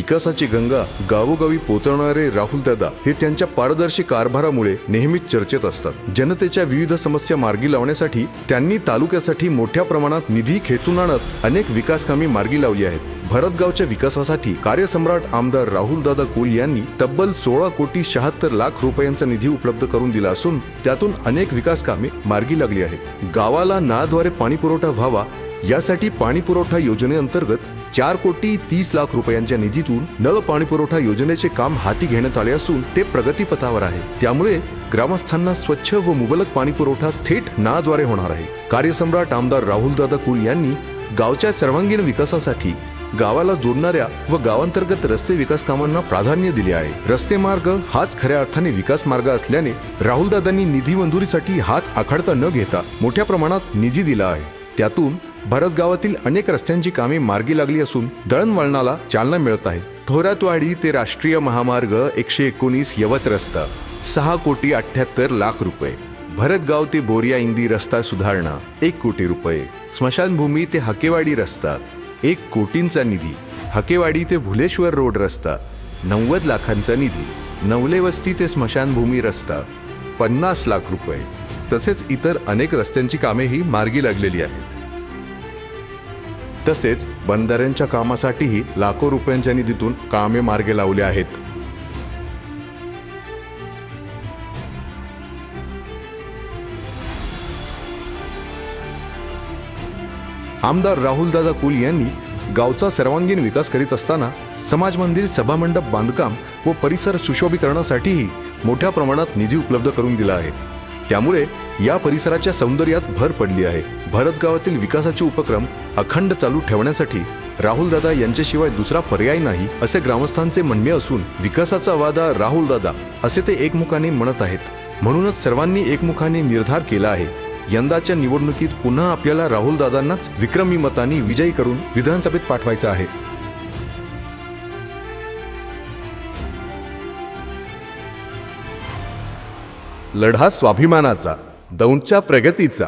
विकासाची गंगा गावोगावी पोचवणारे राहुल दादा हे त्यांच्या पारदर्शी कारभारामुळे नेहमीच चर्चेत असतात। जनतेच्या विविध समस्या मार्गी लावण्यासाठी त्यांनी तालुक्यासाठी मोठ्या प्रमाणात निधी खेचून आणत अनेक विकास कामे मार्गी लावली आहेत। भरतगावच्या विकासासाठी कार्यसम्राट आमदार राहुल दादा कुल यांनी तब्बल 16 कोटी 76 लाख रुपयांचा निधी उपलब्ध करून दिला असून त्यातून अनेक विकास कामे मार्गी लागली आहेत। गावाला नळाद्वारे पाणी पुरवठा व्हावा यासाठी पाणी पुरवठा योजनेअंतर्गत 4 कोटी 30 लाख रुपयांच्या निधीतून नळ पाणी पुरवठा योजनेचे काम हाती घेण्यात आले असून ते प्रगतीपथावर आहे। त्यामुळे ग्रामस्थांना स्वच्छ व मुबलक पाणी पुरवठा थेट नळाद्वारे होणार आहे। कार्यसम्राट आमदार राहुल दादा कुल यांनी गावच्या सर्वांगीण विकासासाठी गावाला जोडणाऱ्या व गावांतर्गत रस्ते विकास कामांना प्राधान्य दिले आहे। रस्ते मार्ग हाच खऱ्या अर्थाने विकास मार्ग असल्याने राहुल दादांनी निधी मंजुरीसाठी हात आखडता न घेता मोठ्या प्रमाणात निधी दिला आहे। त्यातून भरसगावातील अनेक रस्त्यांची कामे मार्गी लागली असून दळणवळणाला चालना मिळत आहे। थोरातवाडी ते राष्ट्रीय महामार्ग 119 यवत रस्ता 6 कोटी 78 लाख रुपये, भरतगाव ते बोरिया इंदी रस्ता सुधारणा 1 कोटी रुपये, स्मशानभूमी ते हकेवाडी रस्ता 1 कोटींचा निधी, हकेवाडी ते भुलेश्वर रोड रस्ता 90 लाखांचा निधी, नवले वस्ती ते स्मशानभूमी रस्ता 50 लाख रुपये तसेच इतर अनेक रस्त्यांची कामेही मार्गी लागलेली आहेत। तसेच बंधाऱ्यांच्या कामासाठीही लाखो रुपयांच्या निधीतून कामे मार्गी लावली आहेत। आमदार राहुल दादा कुल यांनी गावचा सर्वांगीण विकास करीत असताना समाज मंदिर, सभा मंडप बांधकाम व परिसर सुशोभीकरणासाठीही मोठ्या प्रमाणात निधी उपलब्ध करून दिला आहे। त्यामुळे या परिसराच्या सौंदर्यात भर पडली आहे। भरतगावातील विकासाचे उपक्रम अखंड चालू ठेवण्यासाठी राहुल दादा यांच्याशिवाय दुसरा पर्याय नाही असे ग्रामस्थांचे म्हणणे असून विकासाचा वादा राहुल दादा असे ते एकमुखाने म्हणत आहेत। म्हणूनच सर्वांनी एकमुखाने निर्धार केला आहे, यंदाच्या निवडणुकीत पुन्हा आपल्याला राहुल दादांनाच विक्रमी मतांनी विजयी करून विधानसभेत पाठवायचं आहे। लढा स्वाभिमानाचा, दौंडच्या प्रगतीचा।